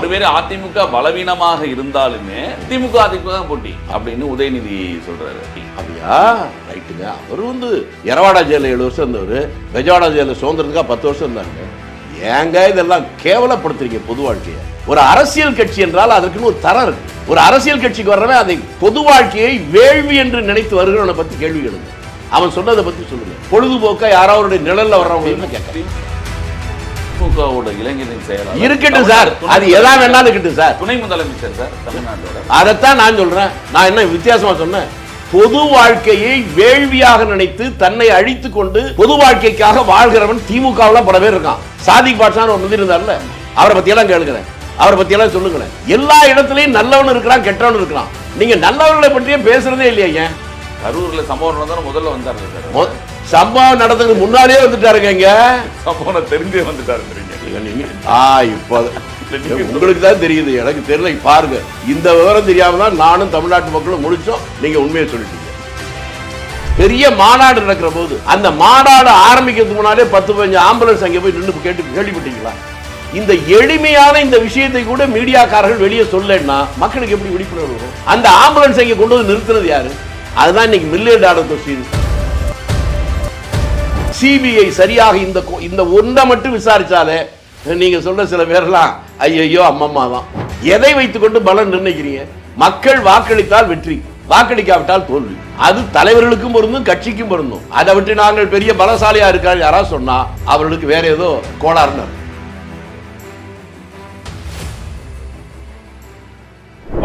ஒருவேளை அதிமுக பலவீனமாக இருந்தாலுமே திமுக அதிமுக போட்டி அப்படின்னு உதயநிதி சொல்றாரு. அப்படியா? ரைட்டுங்க. அவர் எரவாடா ஜெயில 7 வருஷம் இருந்தவர், பெஜவாடா ஜெயில சுதந்திரத்துக்காக 10 வருஷம் இருந்தாங்க. ஏங்க இதெல்லாம் கேவலப்படுத்துறீங்க பொது வாழ்க்கையை? ஒரு அரசியல் கட்சி என்றால் அதற்குன்னு ஒரு தரம் இருக்கு. ஒரு அரசியல் கட்சிக்கு வர்றவன் அதை பொது வாழ்க்கையை வேள்வி என்று நினைத்து வருகிறவனை பத்தி கேள்வி கேளுங்க. அவன் சொன்னதை பத்தி சொல்லுங்க. பொழுதுபோக்கா யாராவது நிழல்ல வர்றவங்க கேட்கறேன். திமுகவோட இளைஞரின் செயலாளர் இருக்கட்டும் சார், அது எதா வேணாலும் இருக்கட்டும் சார். துணை முதலமைச்சர் சார் தமிழ்நாட்டோட. அதைத்தான் நான் சொல்றேன். நான் என்ன வித்தியாசமா சொன்னேன்? பொது வாழ்க்கையை வேள்வியாக நினைத்து தன்னை அழித்துக் கொண்டு பொது வாழ்க்கைக்காக வாழ்கிறவன் திமுகவில் பல பேர் இருக்கான். சாதிக் பாட்ஷான்னு ஒரு இருந்தார்ல, அவரை பத்தி எல்லாம் கேளுக்கிறேன், அவரை பத்தி எல்லாம் சொல்லுங்களேன். எல்லா இடத்துலயும் நல்லவன் இருக்கிறான், கெட்டவன் இருக்கிறான். நீங்க நல்லவர்களை பற்றியே பேசுறதே இல்லையா? ஏன் கரூர்ல சம்பவம் நடந்தாலும் முதல்ல வந்தாரு சார். சம்பவம் நடந்ததுக்கு முன்னாலே வந்துட்டாருங்க. இங்க சம்பவம் தெரிஞ்சே வந்துட்டாரு. இப்போ உங்களுக்கு தான் தெரியுது, எனக்கு தெரியல. பாருங்க, இந்த விவரம் தெரியாம தான் நானும் தமிழ்நாட்டு மக்களும் முடிச்சோம். நீங்க உண்மையை சொல்லிட்டீங்க. பெரிய மாநாடு நடக்கிற போது அந்த மாநாடு ஆரம்பிக்கிறதுக்கு முன்னாலே 10-15 ஆம்புலன்ஸ் அங்கே போய் நின்று கேள்விப்பட்டீங்களா? இந்த எளிமையான இந்த விஷயத்தை கூட மீடியாக்காரர்கள் வெளியே சொல்லலைன்னா மக்களுக்கு எப்படி விழிப்புணர்வு வரும்? அந்த ஆம்புலன்ஸ் அங்கே கொண்டு வந்து நிறுத்தினது யாரு? அதுதான் இன்னைக்கு மில்லியன் டாலர் கொஸ்டின். சிபிஐ சரியாக இந்த ஒன்றை மட்டும் விசாரிச்சாலே நீங்க சொல்ற சில பேர்லாம் ஐயோ அம்மம்மா தான். எதை வைத்துக்கொண்டு பலன் நிர்ணயிக்கிறீங்க? மக்கள் வாக்களித்தால் வெற்றி, வாக்களிக்காவிட்டால் தோல்வி. அது தலைவர்களுக்கும் பொருந்தும், கட்சிக்கும் பொருந்தும். அதை விட்டு நாங்கள் பெரிய பலசாலியா இருக்காங்க யாராவது சொன்னா அவர்களுக்கு வேற ஏதோ கோளாறுன்னு.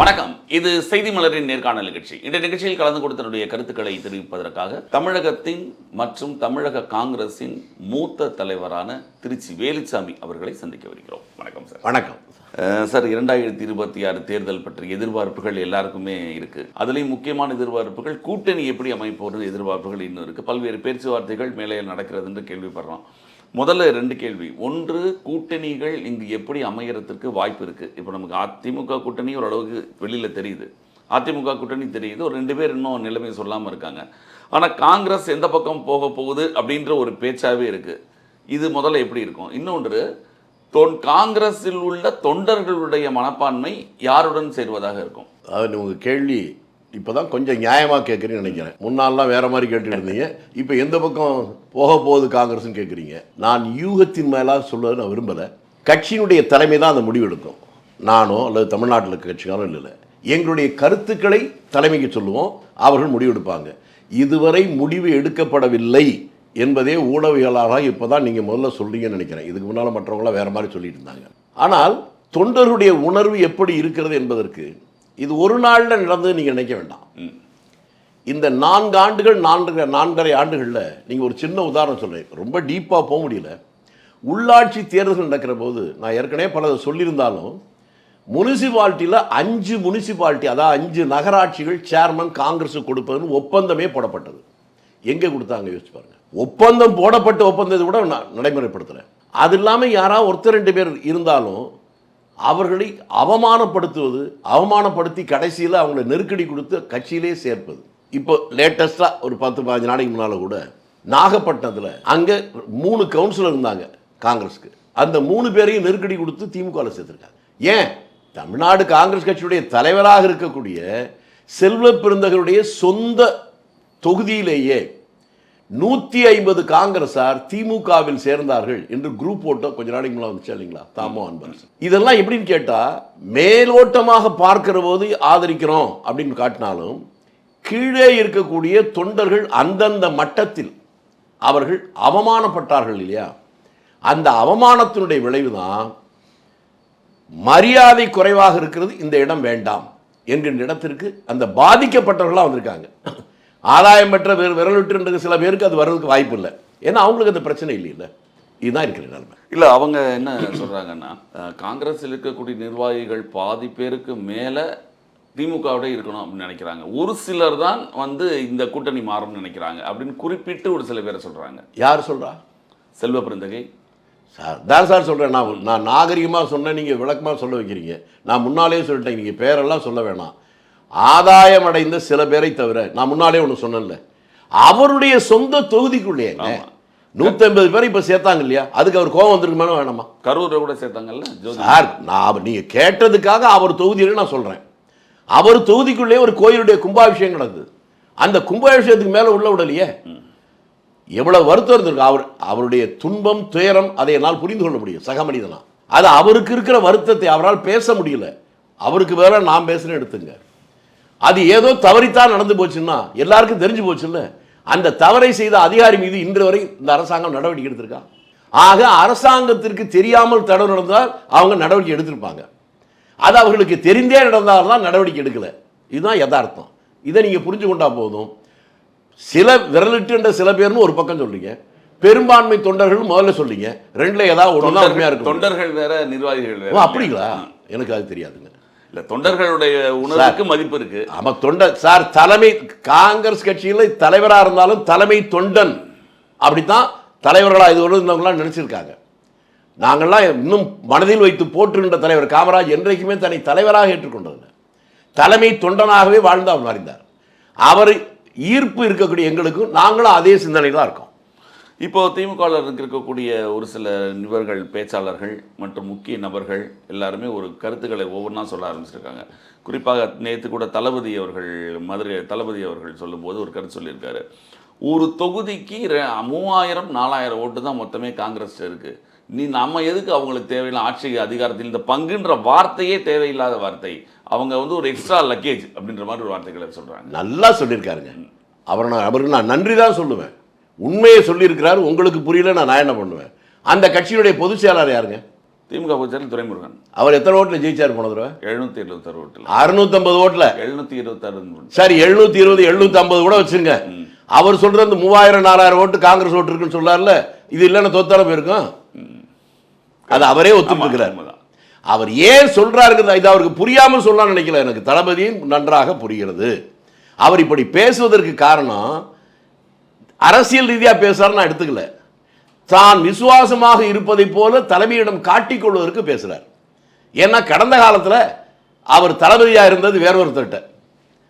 வணக்கம், இது செய்தி மலரின் நேர்காணல் நிகழ்ச்சி. இந்த நிகழ்ச்சியில் கலந்து கொடுத்தனுடைய கருத்துக்களை தெரிவிப்பதற்காக தமிழகத்தின் மற்றும் தமிழக காங்கிரசின் மூத்த தலைவரான திருச்சி வேலுச்சாமி அவர்களை சந்திக்க வருகிறோம். வணக்கம் சார். வணக்கம் சார். 2026 தேர்தல் பற்றிய எதிர்பார்ப்புகள் எல்லாருக்குமே இருக்கு. அதுலேயும் முக்கியமான எதிர்பார்ப்புகள் கூட்டணி எப்படி அமைப்போம் எதிர்பார்ப்புகள் இன்னும் இருக்கு. பல்வேறு பேச்சுவார்த்தைகள் மேலே நடக்கிறது என்று கேள்விப்படுறோம். முதல்ல 2 கேள்வி. ஒன்று, கூட்டணிகள் இங்கு எப்படி அமையறதுக்கு வாய்ப்பு இருக்கு? இப்போ நமக்கு அதிமுக கூட்டணி ஓரளவுக்கு வெளியில் தெரியுது, அதிமுக கூட்டணி தெரியுது, ஒரு 2 பேர் இன்னும் நிலைமை சொல்லாமல் இருக்காங்க. ஆனால் காங்கிரஸ் எந்த பக்கம் போக போகுது அப்படின்ற ஒரு பேச்சாவே இருக்கு. இது முதல்ல எப்படி இருக்கும்? இன்னொன்று, காங்கிரஸில் உள்ள தொண்டர்களுடைய மனப்பான்மை யாருடன் சேர்வதாக இருக்கும்? அது உங்க கேள்வி இப்போதான் கொஞ்சம் நியாயமாக கேட்குறீங்கன்னு நினைக்கிறேன். முன்னாலாம் வேற மாதிரி கேட்டுட்டு இருந்தீங்க, இப்போ எந்த பக்கம் போக போகுது காங்கிரஸ்ன்னு கேட்குறீங்க. நான் யூகத்தின் மேலாக சொல்ல நான் விரும்பலை. கட்சியினுடைய தலைமை தான் அந்த முடிவு எடுக்கும். நானோ அல்லது தமிழ்நாட்டில் இருக்க கட்சிக்காரோ இல்லை. எங்களுடைய கருத்துக்களை தலைமைக்கு சொல்லுவோம், அவர்கள் முடிவெடுப்பாங்க. இதுவரை முடிவு எடுக்கப்படவில்லை என்பதே ஊடகங்களாக இப்போ தான் நீங்கள் முதல்ல சொல்கிறீங்கன்னு நினைக்கிறேன். இதுக்கு முன்னால் மற்றவங்களாம் வேறு மாதிரி சொல்லிட்டு இருந்தாங்க. ஆனால் தொண்டருடைய உணர்வு எப்படி இருக்கிறது என்பதற்கு இது ஒரு நாளில் நடந்தது நீங்கள் நினைக்க வேண்டாம். இந்த 4 ஆண்டுகள் 4.5 ஆண்டுகளில் நீங்கள் ஒரு சின்ன உதாரணம் சொல்கிறேன், ரொம்ப டீப்பாக போக முடியல. உள்ளாட்சி தேர்தல்கள் நடக்கிற போது நான் ஏற்கனவே பல சொல்லியிருந்தாலும் முனிசிபாலிட்டியில் 5 முனிசிபாலிட்டி, அதாவது 5 நகராட்சிகள் சேர்மன் காங்கிரஸுக்கு கொடுப்பதுன்னு ஒப்பந்தமே போடப்பட்டது. எங்கே கொடுத்தாங்க யோசிச்சு பாருங்க. ஒப்பந்தம் போடப்பட்ட ஒப்பந்தத்தை கூட நடைமுறைப்படுத்தலை. அது இல்லாமல் யாராவது ஒருத்தர் 2 பேர் இருந்தாலும் அவர்களை அவமானப்படுத்துவது, அவமானப்படுத்தி கடைசியில் அவங்களை நெருக்கடி கொடுத்து கட்சியிலே சேர்ப்பது. இப்போ லேட்டஸ்டாக ஒரு 10-15 நாளைக்கு முன்னால் கூட நாகப்பட்டினத்தில் அங்கே 3 கவுன்சிலர் இருந்தாங்க காங்கிரஸுக்கு. அந்த 3 பேரையும் நெருக்கடி கொடுத்து திமுகவில் சேர்த்துருக்காங்க. ஏன்? தமிழ்நாடு காங்கிரஸ் கட்சியுடைய தலைவராக இருக்கக்கூடிய செல்வ பெருந்தகருடைய சொந்த தொகுதியிலேயே 150 காங்கிரஸார் திமுகவில் சேர்ந்தார்கள் என்று குரூப் போட்டோ கொஞ்ச நாளைக்கு முன்னாடி வந்துச்சு இல்லைங்களா, தாமோ அன்பரசு. இதெல்லாம் எப்படின்னு கேட்டால், மேலோட்டமாக பார்க்கிற போது ஆதரிக்கிறோம் அப்படின்னு காட்டினாலும் கீழே இருக்கக்கூடிய தொண்டர்கள் அந்தந்த மட்டத்தில் அவர்கள் அவமானப்பட்டார்கள் இல்லையா? அந்த அவமானத்தினுடைய விளைவுதான் மரியாதை குறைவாக இருக்கிறது. இந்த இடம் வேண்டாம் என்கின்ற இடத்திற்கு அந்த பாதிக்கப்பட்டவர்களாக வந்திருக்காங்க. ஆதாயம் பெற்ற விரல் விட்டு சில பேருக்கு அது வர்றதுக்கு வாய்ப்பு இல்லை. ஏன்னா அவங்களுக்கு அந்த பிரச்சனை இல்லை. இதுதான் இருக்கிற நிலைமை. இல்லை, அவங்க என்ன சொல்கிறாங்கன்னா, காங்கிரஸில் இருக்கக்கூடிய நிர்வாகிகள் பாதி பேருக்கு மேலே திமுகவோட இருக்கணும் அப்படின்னு நினைக்கிறாங்க. ஒரு சிலர் தான் இந்த கூட்டணி மாறும்னு நினைக்கிறாங்க அப்படின்னு குறிப்பிட்டு ஒரு சில பேரை சொல்கிறாங்க. யார் சொல்கிறா? செல்வ பெருந்தகை சார் தான் சார் சொல்கிறேன். நான் நாகரிகமாக சொன்னேன், நீங்கள் விளக்கமாக சொல்ல வைக்கிறீங்க. நான் முன்னாலே சொல்லிட்டேன், நீங்கள் பேரெல்லாம் சொல்ல வேணாம். ஆதாயம் அடைந்த சில பேரை தவிர நான் முன்னாலே ஒன்று சொன்னேன்ல, அவருடைய சொந்த தொகுதிக்குள்ளேங்க 150 பேரை இப்ப சேர்த்தாங்க இல்லையா, அதுக்கு அவர் கோபம் வந்திருக்குமே வேணாமா? கரூரை கூட சேர்த்தாங்கல்ல ஜோதி. சார், நீங்க கேட்டதுக்காக அவர் தொகுதியில நான் சொல்றேன். அவர் தொகுதிக்குள்ளே ஒரு கோயிலுடைய கும்பாபிஷேகம் நடக்குது. அந்த கும்பாபிஷேகத்துக்கு மேல உள்ள விடலையே. எவ்வளவு வருத்தம் இருந்திருக்கு. அவருடைய துன்பம் துயரம் அதை என்னால் புரிந்து கொள்ள முடியும் சக மனிதனா. அது அவருக்கு இருக்கிற வருத்தத்தை அவரால் பேச முடியல. அவருக்கு வேற நான் பேசுறேன் எடுத்துங்க. அது ஏதோ தவறித்தான் நடந்து போச்சுன்னா எல்லாருக்கும் தெரிஞ்சு போச்சு இல்ல. அந்த தவறை செய்த அதிகாரி மீது இன்று வரை இந்த அரசாங்கம் நடவடிக்கை எடுத்திருக்கா? ஆக அரசாங்கத்திற்கு தெரியாமல் தவறு நடந்தால் அவங்க நடவடிக்கை எடுத்திருப்பாங்க. அது அவர்களுக்கு தெரிந்தே நடந்தால்தான் நடவடிக்கை எடுக்கல. இதுதான் யதார்த்தம். இதை நீங்க புரிஞ்சு கொண்டா போதும். சில விரலிட்டு என்ற சில பேர்னு ஒரு பக்கம் சொல்றீங்க, பெரும்பான்மை தொண்டர்கள் முதல்ல சொல்றீங்க. ரெண்டுல ஏதாவது ஒண்ணுதான் உண்மையா இருக்கு. தொண்டர்கள் வேற, நிர்வாகிகள் வேற. அப்படிங்களா? எனக்கு அது தெரியாதுங்க. இல்ல, தொண்டர்களுடைய உணர்வுக்கு மதிப்பு இருக்கு. ஆமா, தொண்டர் சார். தலைமை காங்கிரஸ் கட்சியில தலைவரா இருந்தாலும் தலைமை தொண்டன் அப்படித்தான் தலைவர்களா இது இருந்தவங்களாம் நினைச்சிருக்காங்க. நாங்கள்லாம் இன்னும் மனதில் வைத்து போற்றுகின்ற தலைவர் காமராஜ் என்றைக்குமே தன்னை தலைவராக ஏற்றுக்கொண்டது, தலைமை தொண்டனாகவே வாழ்ந்து அவர் அறிந்தார். அவர் ஈர்ப்பு இருக்கக்கூடிய எங்களுக்கும் நாங்களும் அதே சிந்தனையில் தான் இருக்கோம். இப்போ திமுகவில் இருக்கக்கூடிய ஒரு சில நிபர்கள், பேச்சாளர்கள் மற்றும் முக்கிய நபர்கள் எல்லாருமே ஒரு கருத்துக்களை ஒவ்வொன்றா சொல்ல ஆரம்பிச்சிருக்காங்க. குறிப்பாக நேற்று கூட தளபதி அவர்கள், மதுரை தளபதி அவர்கள் சொல்லும்போது ஒரு கருத்து சொல்லியிருக்காரு. ஒரு தொகுதிக்கு 3000-4000 ஓட்டு தான் மொத்தமே காங்கிரஸ் இருக்கு. நம்ம எதுக்கு அவங்களுக்கு தேவையில்லை ஆட்சி அதிகாரத்தில் இந்த பங்குன்ற வார்த்தையே தேவையில்லாத வார்த்தை. அவங்க ஒரு எக்ஸ்ட்ரா லக்கேஜ் அப்படின்ற மாதிரி ஒரு வார்த்தைகளை சொல்றாங்க. நல்லா சொல்லியிருக்காருங்க. அவருக்கு நான் நன்றி தான் சொல்லுவேன். உண்மையை சொல்லியிருக்கிறாரு. உங்களுக்கு புரியல, நான் என்ன பண்ணுவேன்? அந்த கட்சியினுடைய பொதுச் செயலாளர் யாருங்க? திமுக பொதுச் செயலாளர் துரைமுருகன். அவர் எத்தனை ஓட்டுல ஜெயிச்சார் போன தடவை? 776 ஓட்டுல. 650 ஓட்டுல 726. சரி, 720 750 கூட வச்சுங்க. அவர் சொல்றது 3000-4000 ஓட்டு காங்கிரஸ் ஓட்டு இருக்குன்னு சொல்றாருல, இது இல்லைன்னு தோத்தால போயிருக்கும். அது அவரே ஒத்துக்கிறார். அவர் ஏன் சொல்றாருங்கிறது இது அவருக்கு புரியாமல் சொல்லலாம்னு நினைக்கல. எனக்கு தளபதியும் நன்றாக புரிகிறது. அவர் இப்படி பேசுவதற்கு காரணம் அரசியல் ரீதியாக பேசுறாரு நான் எடுத்துக்கல. தான் விசுவாசமாக இருப்பதை போல தலைமையிடம் காட்டிக்கொள்வதற்கு பேசுறார். ஏன்னா கடந்த காலத்தில் அவர் தளபதியாக இருந்தது வேற ஒருத்தர்கிட்ட,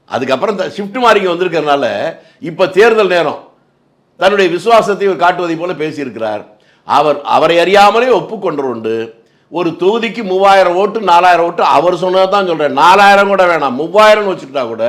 அதுக்கப்புறம் ஷிஃப்ட் மாறிங்க வந்திருக்கிறதுனால இப்போ தேர்தல் நேரம் தன்னுடைய விசுவாசத்தை காட்டுவதை போல பேசியிருக்கிறார். அவரை அறியாமலே ஒப்புக்கொண்டு ஒரு தொகுதிக்கு 3000 ஓட்டு 4000 ஓட்டு அவர் சொன்னதான் சொல்றேன். 4000 கூட வேணாம், 3000 வச்சுக்கிட்டா கூட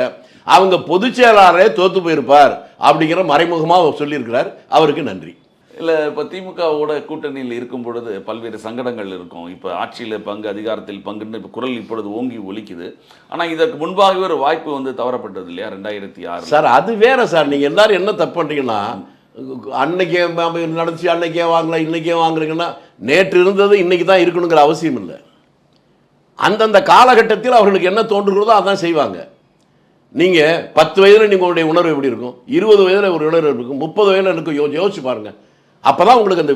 அவங்க பொதுச் செயலாளரே தோத்து போயிருப்பார் அப்படிங்கிற மறைமுகமாக சொல்லியிருக்கிறார். அவருக்கு நன்றி. இல்லை, இப்போ திமுகவோட கூட்டணியில் இருக்கும் பொழுது பல்வேறு சங்கடங்கள் இருக்கும். இப்போ ஆட்சியில் பங்கு, அதிகாரத்தில் பங்குன்னு இப்போ குரல் இப்பொழுது ஓங்கி ஒலிக்குது. ஆனால் இதற்கு முன்பாகவே ஒரு வாய்ப்பு தவறப்பட்டது இல்லையா 2006? சார், அது வேற சார். நீங்கள் எல்லாரும் என்ன தப்பு பண்ணுறீங்கன்னா, அன்னைக்கே நடந்துச்சு, அன்னைக்கே வாங்கல, இன்னைக்கே வாங்குறீங்கன்னா நேற்று இருந்தது இன்னைக்கு தான் இருக்கணுங்கிற அவசியம் இல்லை. அந்தந்த காலகட்டத்தில் அவர்களுக்கு என்ன தோன்றுகிறதோ அதான் செய்வாங்க. நீங்கள் 10 வயதில் நீங்கள் உங்களுடைய உணர்வு எப்படி இருக்கும், 20 வயதில் ஒரு உணர்வு இருக்கும், 30 வயதில் இருக்கும். யோசிச்சு பாருங்க. அப்போதான் உங்களுக்கு அந்த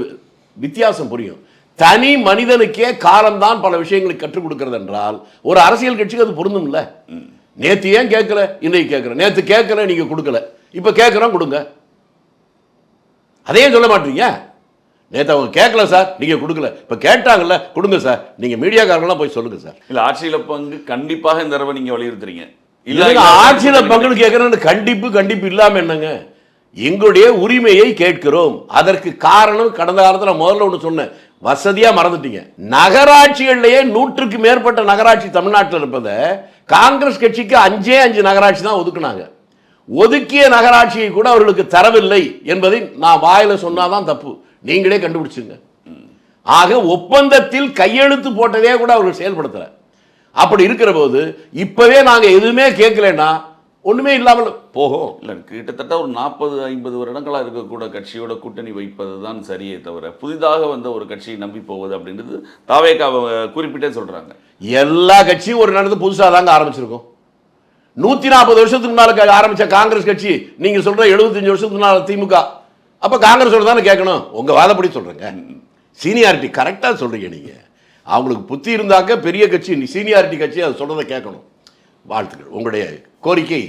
வித்தியாசம் புரியும். தனி மனிதனுக்கே காலம்தான் பல விஷயங்களை கற்றுக் கொடுக்கிறது என்றால் ஒரு அரசியல் கட்சிக்கு அது பொருந்தும் இல்லை. நேற்று ஏன் கேட்கல, இன்னைக்கு கேட்குறேன். நேற்று கேட்கல, நீங்கள் கொடுக்கல, இப்போ கேட்குறோம் கொடுங்க. அதையும் சொல்ல மாட்டீங்க. நேற்று அவங்க கேட்கல சார், நீங்கள் கொடுக்கல, இப்போ கேட்டாங்கல்ல கொடுங்க சார். நீங்கள் மீடியாக்காரங்களாம் போய் சொல்லுங்க சார். இல்லை, ஆட்சியில் பங்கு கண்டிப்பாக இந்த தடவை நீங்கள் வலியுறுத்துறீங்க. இல்லை, ஆட்சியில் பங்குன்னு கேட்குறேன்னு கண்டிப்பு இல்லாமல் என்னங்க? எங்களுடைய உரிமையை கேட்கிறோம். அதற்கு காரணம் கடந்த காலத்தில் முதல்ல ஒன்று சொன்னேன், வசதியாக மறந்துட்டீங்க. நகராட்சிகள்லேயே 100க்கு மேற்பட்ட நகராட்சி தமிழ்நாட்டில் இருப்பதை காங்கிரஸ் கட்சிக்கு 5 நகராட்சி தான் ஒதுக்குனாங்க. ஒதுக்கிய நகராட்சியை கூட அவர்களுக்கு தரவில்லை என்பதை நான் வாயில சொன்னாதான் தப்பு. நீங்களே கண்டுபிடிச்சுங்க. ஆக ஒப்பந்தத்தில் கையெழுத்து போட்டதே கூட அவர்கள் செயல்படுத்தல. அப்படி இருக்கிற போது இப்பவே நாங்க எதுவுமே கேட்கலன்னா ஒண்ணுமே இல்லாமல் போகும். இல்லை, கிட்டத்தட்ட ஒரு 40-50 வருடங்களாக இருக்கக்கூட கட்சியோட கூட்டணி வைப்பது தான் சரியே தவிர புதிதாக வந்த ஒரு கட்சியை நம்பி போவது அப்படின்றது தாவேகா குறிப்பிட்டே சொல்றாங்க. எல்லா கட்சியும் ஒரு நடந்து புதுசாக தாங்க ஆரம்பிச்சிருக்கோம். 140 வருஷத்துக்கு முன்னால ஆரம்பிச்ச காங்கிரஸ் கட்சி நீங்க சொல்ற 75 வருஷத்துக்கு முன்னால திமுக. அப்ப காங்கிரஸ் தானே கேட்கணும். உங்க வாதப்படி சொல்றேங்க. சீனியாரிட்டி கரெக்டா சொல்றீங்க நீங்க. அவங்களுக்கு புத்தி இருந்தாக்க பெரிய கட்சி, சீனியாரிட்டி கட்சி அது சொல்றதை கேட்கணும். வாழ்த்துக்கள். உங்களுடைய கோரிக்கை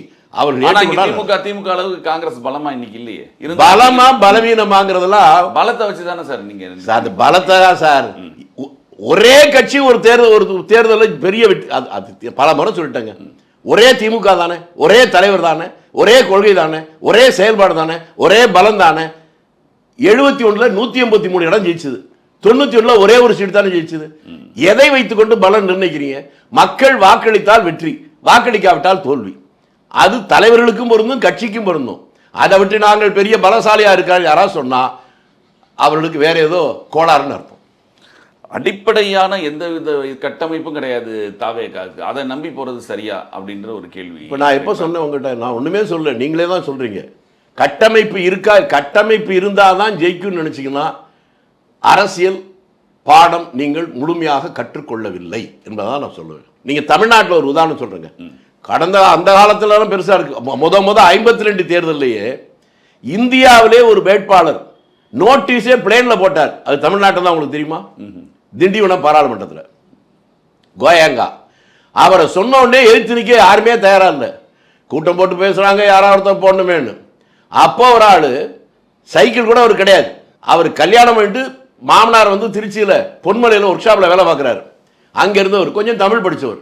திமுக அளவுக்கு காங்கிரஸ் பலமா இன்னைக்கு இல்லையே. பலமா பலவீனமாங்கிறதெல்லாம் பலத்தை வச்சுதானே சார் நீங்க அது பலத்தை தான் சார். ஒரே கட்சி ஒரு தேர்தல் பெரிய பல முறை சொல்லிட்டாங்க. ஒரே திமுக தானே, ஒரே தலைவர் தானே, ஒரே கொள்கை தானே, ஒரே செயல்பாடு தானே, ஒரே பலம் தானே. 71 183 இடம் ஜெயிச்சது, 91 ஒரே ஒரு சீட் தானே ஜெயிச்சது. எதை வைத்துக்கொண்டு பலன் நிர்ணயிக்கிறீங்க? மக்கள் வாக்களித்தால் வெற்றி, வாக்களிக்காவிட்டால் தோல்வி. அது தலைவர்களுக்கும் பொருந்தும், கட்சிக்கும் பொருந்தும். அதை விட்டு நாங்கள் பெரிய பலசாலியா இருக்காங்க யாராவது சொன்னா அவர்களுக்கு வேற ஏதோ கோளாறுன்னு அர்த்தம். அடிப்படையான எந்த வித கட்டமைப்பும் கிடையாது தாவேகாவுக்கு. அதை நம்பி போறது சரியா அப்படின்ற ஒரு கேள்வி. இப்போ நான் எப்போ சொன்னேன் உங்ககிட்ட, நான் ஒண்ணுமே சொல்ல, நீங்களே தான் சொல்றீங்க. கட்டமைப்பு இருக்கா, கட்டமைப்பு இருந்தால் தான் ஜெயிக்கும்னு நினைச்சீங்கன்னா அரசியல் பாடம் நீங்கள் முழுமையாக கற்றுக்கொள்ளவில்லை என்பதான் நான் சொல்லுவேன். நீங்க தமிழ்நாட்டில் ஒரு உதாரணம் சொல்றேங்க. கடந்த அந்த காலத்துல பெருசா இருக்கு. முத 52 தேர்தலையே இந்தியாவிலே ஒரு வேட்பாளர் நோட்டீஸே பிளேன்ல போட்டார். அது தமிழ்நாட்டில் தான் உங்களுக்கு தெரியுமா? திண்டிவனம் பாராளுமன்றத்தில் கோயங்கா. அவரை சொன்ன உடனே எதிர்த்து நிற்க யாருமே தயாரா இல்லை. கூட்டம் போட்டு பேசுறாங்க, யாராவது போடணுமேனு. அப்போ ஒரு ஆளு சைக்கிள் கூட அவர் கிடையாது. அவர் கல்யாணம் பண்ணிட்டு மாமனார் வந்து திருச்சியில் பொன்மலையில் ஒர்க் ஷாப்பில் வேலை பார்க்குறாரு. அங்கிருந்தவர் கொஞ்சம் தமிழ் படித்தவர்.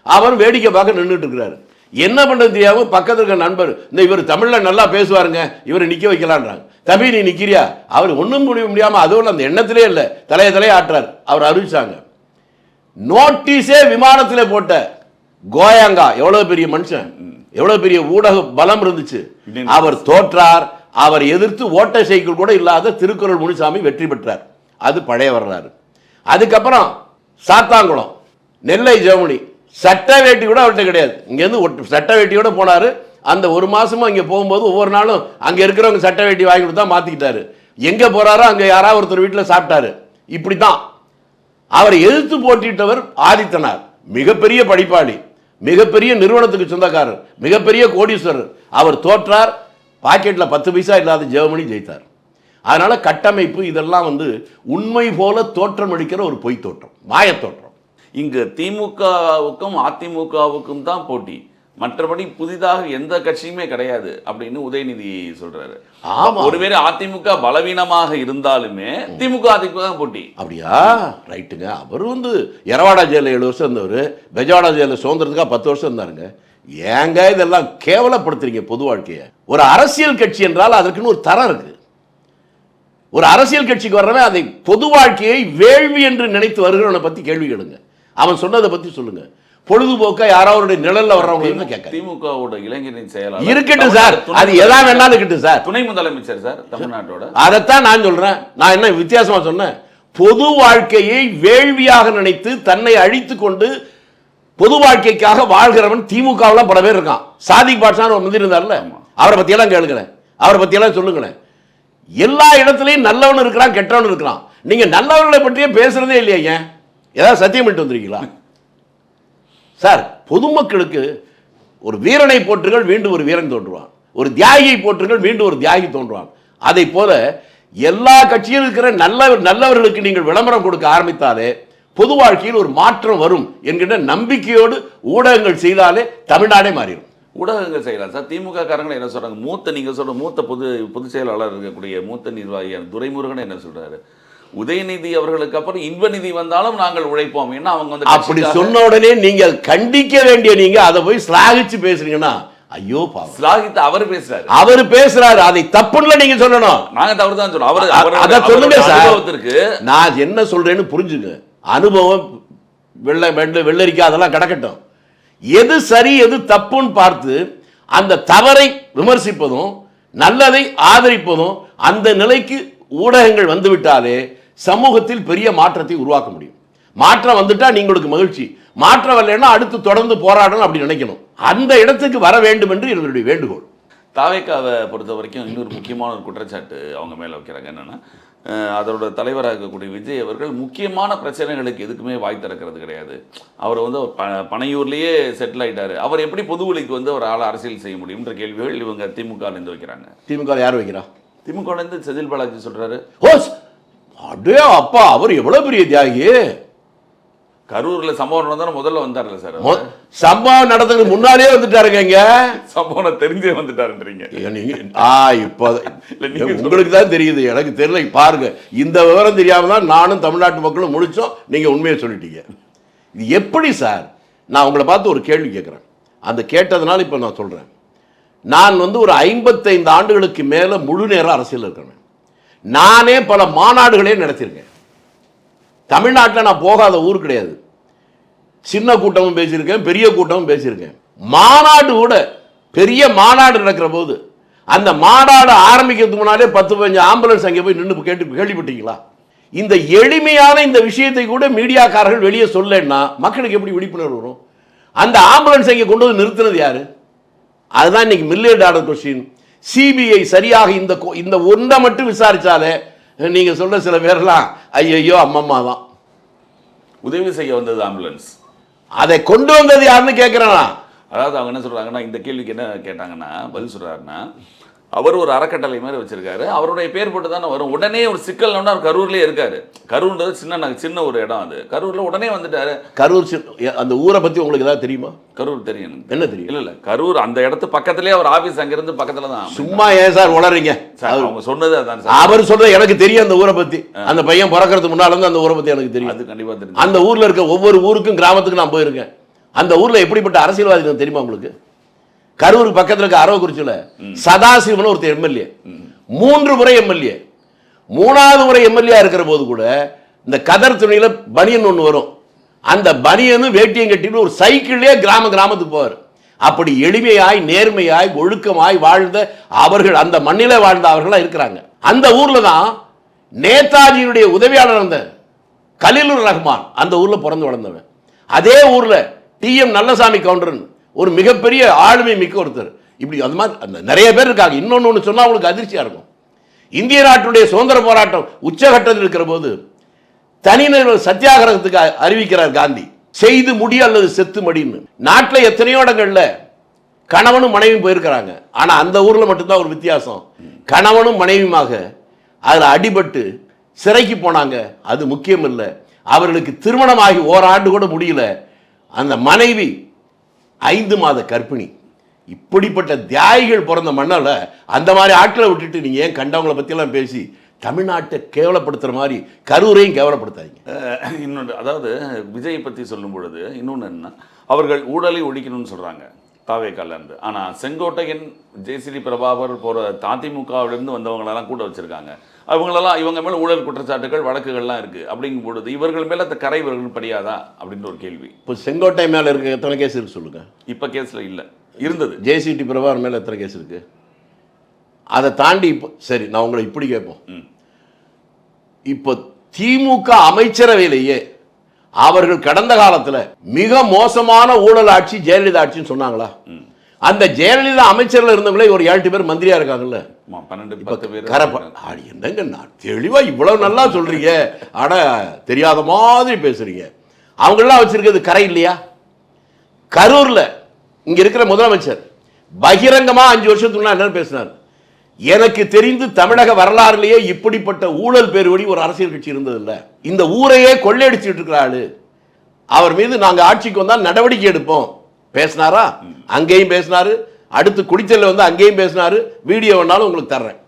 அவர் வேடிக்கை பார்க்க நின்றுட்டு இருக்கிறாரு. என்ன பண்ணுறது தெரியாமல் பக்கத்தில் இருக்க நண்பர், இந்த இவர் தமிழில் நல்லா பேசுவாருங்க, இவரை நிற்க வைக்கலான்றாங்க. தம்பி நீ நிற்கிறியா? அவர் ஒன்றும் முடியாமல் அதுவும் அந்த எண்ணத்திலே இல்லை, தலையை ஆட்டுறார். அவர் அறிவிச்சாங்க. நோட்டீஸே விமானத்தில் போட்ட கோயங்கா எவ்வளோ பெரிய மனுஷன், எவ்வளோ பெரிய ஊடக பலம் இருந்துச்சு. அவர் தோற்றார். அவர் எதிர்த்து ஓட்ட சைக்கிள் கூட இல்லாத திருக்குறள் முனுசாமி வெற்றி பெற்றார். அது பழைய வரலாறு. அதுக்கப்புறம் சாத்தாங்குளம், நெல்லை ஜெர்மனி, சட்ட வேட்டி கூட அவர்கிட்ட கிடையாது. இங்கேருந்து சட்ட வேட்டியோட போனார். அந்த ஒரு மாசமும் அங்கே போகும்போது ஒவ்வொரு நாளும் அங்கே இருக்கிறவங்க சட்ட வேட்டி வாங்கி கொடுத்தா மாற்றிக்கிட்டாரு. எங்கே போகிறாரோ அங்கே யாராவது ஒருத்தர் வீட்டில் சாப்பிட்டாரு. இப்படி தான் அவரை எதிர்த்து போட்டியிட்டவர் ஆதித்தனார். மிகப்பெரிய படிப்பாளி, மிகப்பெரிய நிறுவனத்துக்கு சொந்தக்காரர், மிகப்பெரிய கோடீஸ்வரர். அவர் தோற்றார். பாக்கெட்டில் 10 பைசா இல்லாத ஜெர்மனி ஜெயித்தார். அதனால கட்டமைப்பு இதெல்லாம் வந்து உண்மை போல தோற்றம் அளிக்கிற ஒரு பொய் தோற்றம், மாயத்தோற்றம். இங்கு திமுகவுக்கும் அதிமுகவுக்கும் தான் போட்டி, மற்றபடி புதிதாக எந்த கட்சியுமே கிடையாது அப்படின்னு உதயநிதி சொல்றாரு. ஆமா, ஒருவேளை அதிமுக பலவீனமாக இருந்தாலுமே திமுக அதிமுக போட்டி. அப்படியா? ரைட்டுங்க. அவர் வந்து எரவாடா ஜெயில 7 வருஷம் இருந்தவர், பெஜவாடா ஜெயில சுதந்திரத்துக்காக 10 வருஷம் இருந்தாருங்க. ஏங்க இதெல்லாம் கேவலப்படுத்துறீங்க பொது வாழ்க்கையை? ஒரு அரசியல் கட்சி என்றால் அதற்குன்னு ஒரு தரம் இருக்கு. ஒரு அரசியல் கட்சிக்கு வர்றவன் அதை பொது வாழ்க்கையை வேள்வி என்று நினைத்து வருகிறவனை பத்தி கேள்வி கேளுங்க. அவன் சொன்னதை பத்தி சொல்லுங்க. பொழுதுபோக்கா யாராவது நிழல்ல வர்றவங்க கேட்க. திமுகவோட இளைஞரின் செயலாளர் இருக்கட்டும் சார், அது எதா வேணாலும் இருக்கட்டும் சார். துணை முதலமைச்சர் சார் தமிழ்நாட்டோட. அதைத்தான் நான் சொல்றேன். நான் என்ன வித்தியாசமா சொன்னேன்? பொது வாழ்க்கையை வேள்வியாக நினைத்து தன்னை அழித்துக் கொண்டு பொது வாழ்க்கைக்காக வாழ்கிறவன் திமுகவில் பல பேர் இருக்கான். சாதிக் பாட்ஷான்னு ஒரு மந்திரி இருந்தார்ல, அவரை பத்தியெல்லாம் கேளுங்களேன், அவரை பத்தியெல்லாம் சொல்லுங்களேன். எல்லா இடத்துலையும் நல்லவன் இருக்கிறான், கெட்டவன் இருக்கிறான். நீங்க நல்லவர்களை பற்றியே பேசுறதே இல்லையா? ஏன் ஏதாவது சத்தியம் பண்ணிட்டு வந்திருக்கீங்களா சார்? பொதுமக்களுக்கு ஒரு வீரனை போற்றுங்கள், மீண்டும் ஒரு வீரன் தோன்றுவான். ஒரு தியாகியை போற்றுங்கள், மீண்டும் ஒரு தியாகி தோன்றுவான். அதை போல எல்லா கட்சியில் இருக்கிற நல்லவர்களுக்கு நீங்கள் விளம்பரம் கொடுக்க ஆரம்பித்தாலே பொது வாழ்க்கையில் ஒரு மாற்றம் வரும் என்கின்ற நம்பிக்கையோடு ஊடகங்கள் செய்தாலே தமிழ்நாடே மாறிடும். ஊடகங்கள் செய்யலாம் சார். திமுக காரங்களை என்ன சொல்றாங்க? நீங்க சொல்ற மூத்த பொதுச் செயலாளர் இருக்கக்கூடிய மூத்த நிர்வாகியான துரைமுருகன் என்ன சொல்றாரு? உதயநிதி அவர்களுக்கு அப்புறம் இன்பநிதி வந்தாலும் நாங்கள் உழைப்போம். ஏன்னா அவங்க வந்து அப்படி சொன்ன உடனே நீங்கள் கண்டிக்க வேண்டிய நீங்க அதை போய் ஸ்லாகிச்சு பேசுறீங்கன்னா ஐயோ பாவம். ஸ்லாகித்து அவர் பேசுறாரு, அவர் பேசுறாரு, அதை தப்புல நீங்க சொல்லணும். நாங்க தவறு தான் சொல்றோம். அதை சொல்லுங்க சார். அனுபவத்திற்கு நான் என்ன சொல்றேன்னு புரிஞ்சுங்க. அனுபவம் வெள்ளரிக்கா அதெல்லாம் கிடக்கட்டும். எது சரி எது தப்புன்னு பார்த்து அந்த தவறை விமர்சிப்பதும் நல்லதை ஆதரிப்பதும் அந்த நிலைக்கு ஊடகங்கள் வந்துவிட்டாலே சமூகத்தில் பெரிய மாற்றத்தை உருவாக்க முடியும். மாற்றம் வந்துட்டா நீங்களுக்கு மகிழ்ச்சி, மாற்றம் வரலைன்னா அடுத்து தொடர்ந்து போராடணும் அப்படி நினைக்கணும். அந்த இடத்துக்கு வர வேண்டும் என்று என்னுடைய வேண்டுகோள். தாவேக்காவை பொறுத்த வரைக்கும் இன்னொரு முக்கியமான ஒரு குற்றச்சாட்டு அவங்க மேலே வைக்கிறாங்க. என்னன்னா, அதோட தலைவராக இருக்கக்கூடிய விஜய் அவர்கள் முக்கியமான பிரச்சனைகளுக்கு எதுக்குமே வாய் திறக்கிறது கிடையாது. அவர் வந்து பனையூர்லேயே செட்டில் ஆகிட்டாரு. அவர் எப்படி பொதுவெளிக்கு வந்து ஒரு ஆளை அரசியல் செய்ய முடியும்ன்ற கேள்விகள் இவங்க திமுகலேருந்து வைக்கிறாங்க. திமுக யார் வைக்கிறா? திமுகலேருந்து செந்தில் பாலாஜி சொல்றாரு. ஓஸ் அடே அப்பா, அவர் எவ்வளவு பெரிய தியாகி. கரூர்ல சம்பவம் நடந்தா முதல்ல வந்தார்ல சார். சம்பவம் நடந்ததுக்கு முன்னாலே வந்துட்டாருங்க. இங்க சம்பவம் தெரிஞ்சே வந்துட்டாருன்றீங்க. இப்ப உங்களுக்கு தான் தெரியுது, எனக்கு தெரியல. பாருங்க, இந்த விவரம் தெரியாம தான் நானும் தமிழ்நாட்டு மக்களும் முடிச்சோம். நீங்க உண்மையை சொல்லிட்டீங்க. இது எப்படி சார்? நான் உங்களை பார்த்து ஒரு கேள்வி கேட்கிறேன். அந்த கேட்டதுனால இப்ப நான் சொல்றேன். நான் வந்து ஒரு 55 ஆண்டுகளுக்கு மேல முழு நேரம் அரசியல் இருக்கிறேன். நானே பல மாநாடுகளே நடத்தியிருக்கேன். தமிழ்நாட்டில் நான் போகாத ஊர் கிடையாது. சின்ன கூட்டமும் பேசியிருக்கேன், பெரிய கூட்டமும் பேசியிருக்கேன். மாநாடு கூட, பெரிய மாநாடு நடக்கிற போது அந்த மாநாடு ஆரம்பிக்கிறதுக்கு முன்னாலே 10-15 ஆம்புலன்ஸ் அங்கே போய் நின்று கேள்விப்பட்டீங்களா? இந்த எளிமையான இந்த விஷயத்தை கூட மீடியாக்காரர்கள் வெளியே சொல்லலைன்னா மக்களுக்கு எப்படி விழிப்புணர்வு வரும்? அந்த ஆம்புலன்ஸ் அங்கே கொண்டு வந்து நிறுத்தினது யாரு? அதுதான் இன்னைக்கு மில்லியன் டாலர் கொஸ்டின். சிபிஐ சரியாக இந்த ஒன்றை மட்டும் விசாரிச்சாலே நீங்க சொல்ற சில பேர்லாம் ஐயோ அம்மம்மா தான். உதவி செய்ய வந்தது ஆம்புலன்ஸ், அதை கொண்டு வந்தது யாருன்னு கேட்கிறேன். அதாவது அவங்க என்ன சொல்றாங்கன்னா, இந்த கேள்விக்கு என்ன கேட்டாங்கன்னா பதில் சொல்றாருன்னா, அவர் ஒரு அறக்கட்டளை மாதிரி வச்சிருக்காரு, அவருடைய பேர் போட்டு தானே வரும். உடனே ஒரு சிக்கல்னா அவர் கரூர்லேயே இருக்காரு. கரூர்ன்றது சின்ன ஒரு இடம், அது கரூர்ல உடனே வந்துட்டாரு. கரூர் அந்த ஊரை பத்தி உங்களுக்கு ஏதாவது தெரியுமா? கரூர் தெரியும். என்ன தெரியும்? இல்ல கரூர் அந்த இடத்து பக்கத்திலே அவர் ஆபீஸ் அங்க இருந்து பக்கத்துல தான். சும்மா ஏன் சார் உளறீங்க? அவங்க சொன்னது அதான் சார். அவர் சொல்றது எனக்கு தெரியும். அந்த ஊரை பத்தி, அந்த பையன் பிறக்கிறதுக்கு முன்னால இருந்து அந்த ஊரை பத்தி எனக்கு தெரியும். அது கண்டிப்பா தெரியும். அந்த ஊர்ல இருக்க ஒவ்வொரு ஊருக்கும் கிராமத்துக்கு நான் போயிருக்கேன். அந்த ஊர்ல எப்படிப்பட்ட அரசியல்வாதிகள் தெரியுமா உங்களுக்கு? கரூருக்கு பக்கத்தில் இருக்க அரவக்குறிச்சியில சதாசிவன் ஒருத்தர் எம்எல்ஏ, 3 முறை எம்எல்ஏ. 3வது முறை எம்எல்ஏ இருக்கிற போது கூட இந்த கதர் துணியில பனியன் ஒன்று வரும், அந்த பனியனும் வேட்டியும் கட்டிட்டு ஒரு சைக்கிள்லேயே கிராமத்துக்கு போவார். அப்படி எளிமையாய் நேர்மையாய் ஒழுக்கமாய் வாழ்ந்த அவர்கள், அந்த மண்ணில வாழ்ந்த அவர்களா இருக்கிறாங்க. அந்த ஊர்ல தான் நேதாஜியுடைய உதவியாளர் அந்த கலீலுர் ரஹ்மான் அந்த ஊர்ல பிறந்து வளர்ந்தவன். அதே ஊர்ல TM நல்லசாமி கவுண்டர்னு ஒரு மிகப்பெரிய ஆளுமை மிக்க ஒருத்தர். இப்படி அந்த மாதிரி நிறைய பேர் இருக்காங்க. இன்னொன்னு சொன்னா உங்களுக்கு அதிர்ச்சியா இருக்கும். இந்திய நாட்டுடைய சுதந்திர போராட்டம் உச்சகட்டத்தில் இருக்கிற போது தனிநபர் சத்தியாகிரகத்துக்கு அறிவிக்கிறார் காந்தி, செய்து முடி அல்லது செத்து மடின்னு. நாட்டில் எத்தனையோ இடங்கள்ல கணவனும் மனைவியும் போயிருக்கிறாங்க. ஆனா அந்த ஊர்ல மட்டும்தான் ஒரு வித்தியாசம். கணவனும் மனைவியுமாக அதுல அடிபட்டு சிறைக்கு போனாங்க. அது முக்கியம் இல்லை, அவர்களுக்கு திருமணமாகி ஓராண்டு கூட முடியல. அந்த மனைவி 5 மாத கர்ப்பிணி. இப்படிப்பட்ட தியாகிகள் பிறந்த மண்ணால அந்த மாதிரி ஆட்களை விட்டுட்டு நீங்க ஏன் கண்டவங்களை பத்தியெல்லாம் பேசி தமிழ்நாட்டை கேவலப்படுத்துற மாதிரி கரூரையும் கேவலப்படுத்தாதீங்க. இன்னொன்று, அதாவது விஜயை பற்றி சொல்லும் பொழுது இன்னொன்று என்ன, அவர்கள் ஊழலை ஒழிக்கணும்னு சொல்கிறாங்க தாவேக்காலேருந்து. ஆனால் செங்கோட்டையன், JCD பிரபாகர் போகிற அதிமுகவிலிருந்து வந்தவங்களெல்லாம் கூட வச்சுருக்காங்க. இவங்க மேலே ஊழல் குற்றச்சாட்டுகள் வழக்குகள்லாம் இருக்குது. அப்படிங்கும் பொழுது இவர்கள் மேலே அந்த கரை இவர்கள் படியாதா அப்படின்ற ஒரு கேள்வி. இப்போ செங்கோட்டை மேலே இருக்க எத்தனை கேஸ் இருக்கு சொல்லுங்க? இப்போ கேஸில் இல்லை, இருந்தது. JCD பிரபாகர் மேலே எத்தனை கேஸ் இருக்கு? அதை தாண்டி இப்போ சரி, நான் உங்களை இப்படி கேட்போம். இப்போ திமுக அமைச்சரவையிலேயே அவர்கள் கடந்த காலத்தில் மிக மோசமான ஊழல் ஆட்சி ஜெயலலிதா ஆட்சின்னு சொன்னாங்களா? அந்த ஜெயலலிதா அமைச்சர்கள் இருந்தவங்களே ஒரு 7 பேர் மந்திரியா இருக்காங்கல்ல, 12-10 பேர். என்னங்க நான் தெளிவா இவ்வளவு நல்லா சொல்றீங்க, ஆனா தெரியாத மாதிரி பேசுறீங்க. அவங்கெல்லாம் வச்சிருக்கிறது கரை இல்லையா? கரூர்ல இங்க இருக்கிற முதலமைச்சர் பகிரங்கமா 5 வருஷத்துக்கு முன்னாடி என்ன பேசினார்? எனக்கு தெரிந்து தமிழக வரலாறுலேயே இப்படிப்பட்ட ஊழல் பேருவடி ஒரு அரசியல் கட்சி இருந்ததில்லை, இந்த ஊரையே கொள்ளையடிச்சுட்டு இருக்கிறாரு, அவர் மீது நாங்க ஆட்சிக்கு வந்தா நடவடிக்கை எடுப்போம் பேசினாரா? அங்கேயும் பேசினாரு. அடுத்து குடித்தல்ல வந்து அங்கேயும் பேசினாரு. வீடியோ வேணாலும் உங்களுக்கு தர்றேன்.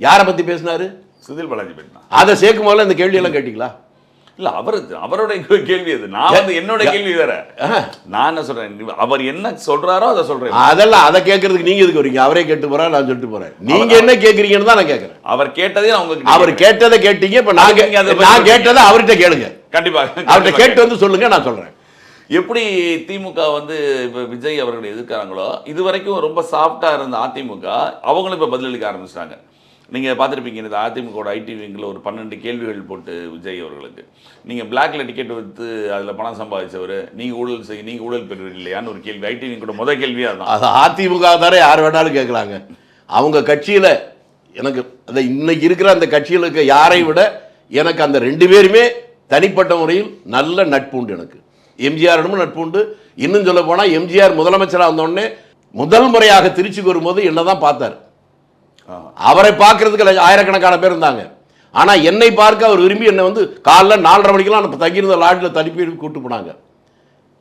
யாரை பத்தி பேசினாரு? செந்தில் பாலாஜி பேசினா. அதை சேர்க்கும் போது இந்த கேள்வி எல்லாம் கேட்டீங்களா? இல்ல, அவருடைய கேள்வி அது. நான் வந்து என்னோட கேள்வி வேற. நான் என்ன சொல்றேன், அவர் என்ன சொல்றாரோ அதை சொல்றேன். அதெல்லாம் அதை கேட்கறதுக்கு நீங்க எதுக்கு வரீங்க? அவரே கேட்டு போறா, நான் சொல்லிட்டு போறேன். நீங்க என்ன கேட்கறீங்கன்னு தான் நான் கேட்கறேன். அவர் கேட்டதே அவங்க, அவர் கேட்டதை கேட்டீங்க. இப்ப நான் கேட்டதை அவர்கிட்ட கேளுங்க. கண்டிப்பா அவர்கிட்ட கேட்டு வந்து சொல்லுங்க, நான் சொல்றேன். எப்படி திமுக வந்து இப்போ விஜய் அவர்களை எதிர்க்கிறாங்களோ, இது வரைக்கும் ரொம்ப சாஃப்டா இருந்த அதிமுக அவங்களும் இப்போ பதிலளிக்க ஆரம்பிச்சிட்டாங்க. நீங்கள் பார்த்துருப்பீங்க, இந்த அதிமுக ஐடி விங்கில் ஒரு 12 கேள்விகள் போட்டு விஜய் அவர்களுக்கு, நீங்கள் பிளாக்ல டிக்கெட் விற்று அதில் பணம் சம்பாதிச்சவர், நீங்கள் ஊழல் பெறுவீங்க இல்லையான்னு ஒரு கேள்வி. ஐடி விங்கோட முதல் கேள்வியாக தான். அது அதிமுக தானே யார் வேணாலும் கேட்குறாங்க. அவங்க கட்சியில் எனக்கு அந்த இன்னைக்கு இருக்கிற அந்த கட்சியில் இருக்க யாரை விட எனக்கு அந்த 2 பேருமே தனிப்பட்ட முறையில் நல்ல நட்பு உண்டு. எனக்கு எம்ஜிஆரிடமும் நட்பு உண்டு. இன்னும் சொல்ல போனால் எம்ஜிஆர் முதலமைச்சராக வந்தோடனே முதல் முறையாக திருச்சிக்கு வரும்போது என்னதான் பார்த்தார். அவரை பார்க்கறதுக்கு ஆயிரக்கணக்கான பேர் இருந்தாங்க. ஆனால் என்னை பார்க்க அவர் விரும்பி என்னை வந்து காலைல 4:30 மணிக்கெல்லாம் தங்கியிருந்த லாட்ஜில் தடுப்பி கூப்பிட்டு போனாங்க.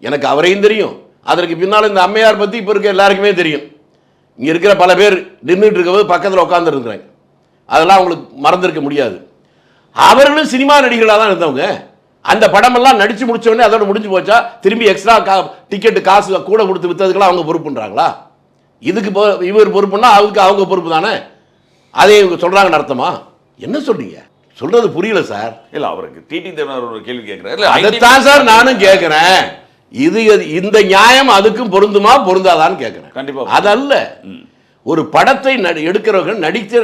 எனக்கு அவரையும் தெரியும். அதற்கு பின்னால் இந்த அம்மையார் பற்றி இப்போ இருக்க எல்லாருக்குமே தெரியும். இங்கே இருக்கிற பல பேர் நின்றுட்டு இருக்கும்போது பக்கத்தில் உட்காந்துருக்குறாங்க. அதெல்லாம் அவங்களுக்கு மறந்துருக்க முடியாது. அவர்களும் சினிமா நடிகர்களாக தான் இருந்தவங்க. அந்த படமெல்லாம் நடித்து முடிச்ச உடனே அதோட முடிஞ்சு போச்சா? திரும்பி எக்ஸ்ட்ரா டிக்கெட்டு காசு கூட கொடுத்து விற்றதுக்கெல்லாம் அவங்க பொறுப்புன்றாங்களா? இதுக்கு இவர் பொறுப்புன்னா அதுக்கு அவங்க பொறுப்பு தானே. அதே இவங்க சொல்கிறாங்கன்னு அர்த்தமா? என்ன சொல்றீங்க? சொல்றது புரியல சார். இல்ல அவருக்கு டிடி தினகரன் ஒரு கேள்வி கேட்கிறாரு. அதைத்தான் சார் நானும் கேட்கிறேன். இந்த நியாயம் அதுக்கும் பொருந்துமா பொருந்தாதான்னு கேட்கிறேன். கண்டிப்பா அதல்ல. ஒரு படத்தை எடுக்கிறவங்க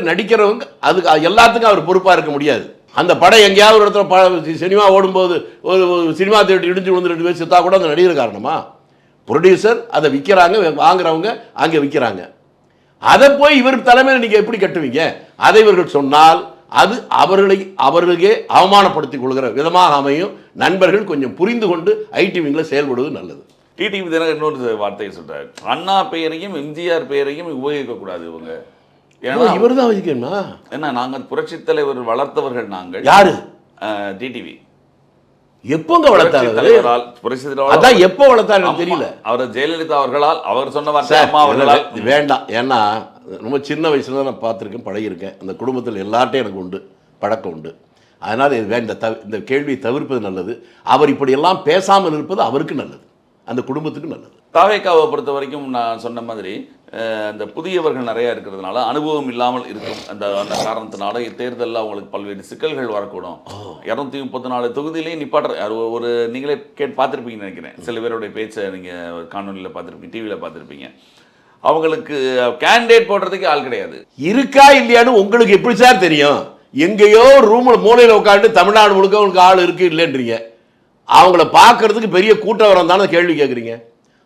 நடிக்கிறவங்க அதுக்கு எல்லாத்துக்கும் அவர் பொறுப்பா இருக்க முடியாது. அந்த படம் எங்கேயாவது ஒரு இடத்துல சினிமா ஓடும்போது ஒரு சினிமா தேட்டர் இடிஞ்சு விழுந்து 2 பேர் செத்தா கூட அந்த நடிகர் காரணமா? ப்ரொடியூசர் அதை விற்கிறாங்க, வாங்குறவங்க அங்கே விற்கிறாங்க. அதை போய் இவர் தலைமையில் நீங்க எப்படி கட்டுவீங்க? அதை இவர்கள் சொன்னால் அது அவர்களுக்கே அவமானப்படுத்திக் கொள்கிற விதமாக அமையும். நண்பர்கள் கொஞ்சம் புரிந்து கொண்டு ஐடிவிங்கில் செயல்படுவது நல்லது. டிடிவி தினகரன் இன்னொரு வார்த்தையை சொல்றாரு, அண்ணா பெயரையும் எம்ஜிஆர் பெயரையும் உபயோகிக்க கூடாது இவங்க. இவர் தான் வச்சுக்கணுமா? ஏன்னா நாங்கள் புரட்சி தலைவர் வளர்த்தவர்கள். நாங்கள் யாரு? டிடிவி எப்போங்க வளர்த்தாரு? அதான் எப்போ வளர்த்தாரு எனக்கு தெரியல. அவர் ஜெயலலிதா அவர்களால், அவர் சொன்ன வார்த்தை அம்மா அவர்களால் வேண்டாம். ஏன்னா ரொம்ப சின்ன வயசுல நான் பார்த்துருக்கேன், பழகியிருக்கேன். அந்த குடும்பத்தில் எல்லார்ட்டையும் எனக்கு உண்டு, பழக்கம் உண்டு. அதனால் இந்த கேள்வியை தவிர்ப்பது நல்லது. அவர் இப்படியெல்லாம் பேசாமல் இருப்பது அவருக்கு நல்லது, அந்த குடும்பத்துக்கு நல்லது. தாவேக்காவை பொறுத்த வரைக்கும் நான் சொன்ன மாதிரி இந்த புதியவர்கள் நிறைய இருக்கிறதுனால, அனுபவம் இல்லாமல் இருக்கும் அந்த காரணத்தினால தேர்தலில் அவங்களுக்கு பல்வேறு சிக்கல்கள் வரக்கூடும். 234 தொகுதியிலையும் நிப்பாட்டுற ஒரு நீங்களே பார்த்துருப்பீங்கன்னு நினைக்கிறேன். சில பேருடைய பேச்சை நீங்கள் காணொலியில் பார்த்துருப்பீங்க, டிவியில் பார்த்துருப்பீங்க. அவங்களுக்கு கேண்டிடேட் போடுறதுக்கு ஆள் கிடையாது. இருக்கா இல்லையான்னு உங்களுக்கு எப்படி சார் தெரியும்? எங்கேயோ ரூம்ல மூலையில் உட்காந்து தமிழ்நாடு முழுக்க உங்களுக்கு ஆள் இருக்கு இல்லைன்றீங்க. அவங்கள பார்க்கறதுக்கு பெரிய கூட்டம் வரம் தானே கேள்வி கேட்குறீங்க.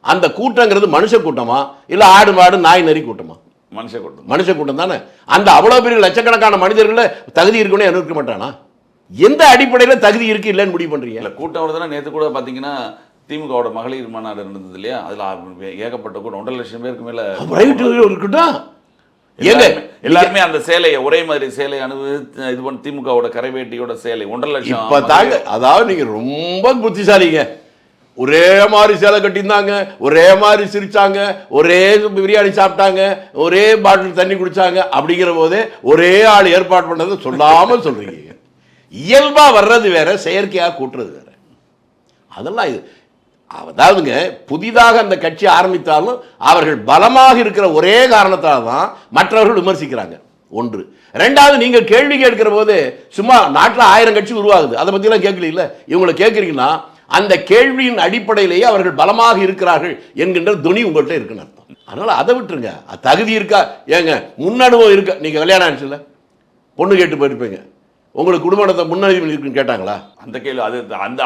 அந்த கூட்டங்கிறது மனுஷ கூட்டமா இல்லை ஆடு மாடு நாய் நரி கூட்டமா? மனுஷ கூட்டம் தானே. அந்த அவ்வளோ பெரிய லட்சக்கணக்கான மனிதர்களை தகுதி இருக்குன்னு இருக்க மாட்டானா? எந்த அடிப்படையில் தகுதி இருக்கு இல்லைன்னு முடிவு பண்றீங்க? இல்லை கூட்டம் வருதுன்னா நேற்று கூட பார்த்தீங்கன்னா திமுகவோட மகளிர் மாநாடு இருந்தது இல்லையா? அதில் ஏகப்பட்ட கூட 1.5 லட்சம் பேருக்கு மேலே இருக்கட்டும். எல்லாருமே அந்த சேலையை ஒரே மாதிரி சேலை அனுபவித்து இது பண்ணி திமுகவோட கரைவேட்டியோட சேலை 1.5 லட்சம். இப்போ தாங்க, அதாவது நீங்க ரொம்ப புத்திசாலிங்க. ஒரே மாதிரி சேலை கட்டியிருந்தாங்க, ஒரே மாதிரி சிரிச்சாங்க, ஒரே பிரியாணி சாப்பிட்டாங்க, ஒரே பாட்டில் தண்ணி குடிச்சாங்க. அப்படிங்கிற போதே ஒரே ஆள் ஏற்பாடு பண்ணதை சொல்லாமல் சொல்றீங்க. இயல்பா வர்றது வேற, செயற்கையாக கூட்டுறது வேற. அதெல்லாம் இது. அதாவதுங்க, புதிதாக அந்த கட்சி ஆரம்பித்தாலும் அவர்கள் பலமாக இருக்கிற ஒரே காரணத்தால் தான் மற்றவர்கள் விமர்சிக்கிறாங்க. ஒன்று. ரெண்டாவது, நீங்க கேள்வி கேட்கிற போது சும்மா நாட்டில் 1000 கட்சி உருவாகுது, அதை பத்திலாம் கேட்கல. இவங்களை கேட்குறீங்கன்னா அந்த கேள்வியின் அடிப்படையிலேயே அவர்கள் பலமாக இருக்கிறார்கள் என்கின்ற துணி உங்கள்கிட்ட இருக்குன்னு அர்த்தம். அதனால அதை விட்டுருங்க. தகுதி இருக்கா? ஏங்க முன்னனுபவம் இருக்கா? நீங்க கல்யாணம் ஆச்சுல, பொண்ணு கேட்டு போயிருப்பீங்க, உங்களுக்கு குடும்பத்தை முன்னறிவு இருக்குன்னு கேட்டாங்களா? அந்த கேள்வி அது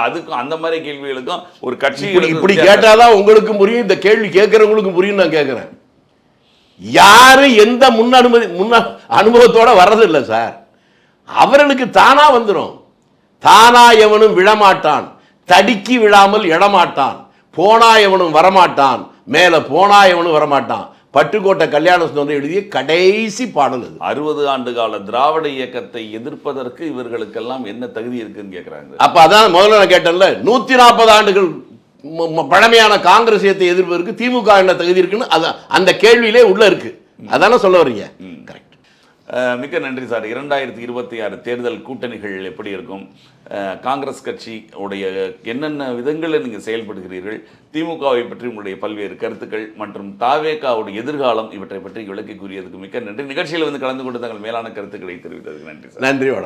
அதுக்கும் அந்த மாதிரி கேள்விகளுக்கும் ஒரு கட்சி இப்படி கேட்டாதான் உங்களுக்கும் புரியும், இந்த கேள்வி கேட்கறவங்களுக்கும் புரியும். நான் கேட்கிறேன், யாரும் எந்த அனுபவத்தோட வர்றதில்லை சார். அவர்களுக்கு தானா வந்துடும். தானா எவனும் விழமாட்டான், தடிக்கி விழாமல் எழமாட்டான், போனா எவனும் வரமாட்டான், மேல போனா எவனும் வரமாட்டான். பட்டுக்கோட்டை கல்யாண சுந்தரம் எழுதிய கடைசி பாடல் அது. 60 ஆண்டு கால திராவிட இயக்கத்தை எதிர்ப்பதற்கு இவர்களுக்கெல்லாம் என்ன தகுதி இருக்குன்னு கேட்கிறாங்க. அப்ப அதான் முதல்ல நான் கேட்டேன்ல, 140 ஆண்டுகள் பழமையான காங்கிரஸ் இயக்கத்தை எதிர்ப்பதற்கு திமுக என்ன தகுதி இருக்குன்னு அந்த கேள்வியிலே உள்ள இருக்கு. அதான சொல்ல வர்றீங்க. கரெக்ட். மிக்க நன்றி சார். 2026 தேர்தல் கூட்டணிகள் எப்படி இருக்கும்? காங்கிரஸ் கட்சி உடைய என்னென்ன விதங்களில் நீங்கள் செயல்படுகிறீர்கள்? திமுகவை பற்றி உங்களுடைய பல்வேறு கருத்துக்கள் மற்றும் தாவேகாவுடைய எதிர்காலம், இவற்றை பற்றி விளக்கி கூறியதுக்கு மிக்க நன்றி. நிகழ்ச்சியில் வந்து கலந்து கொண்டு தங்கள் மேலான கருத்துக்களை தெரிவித்ததுக்கு நன்றி சார். நன்றி.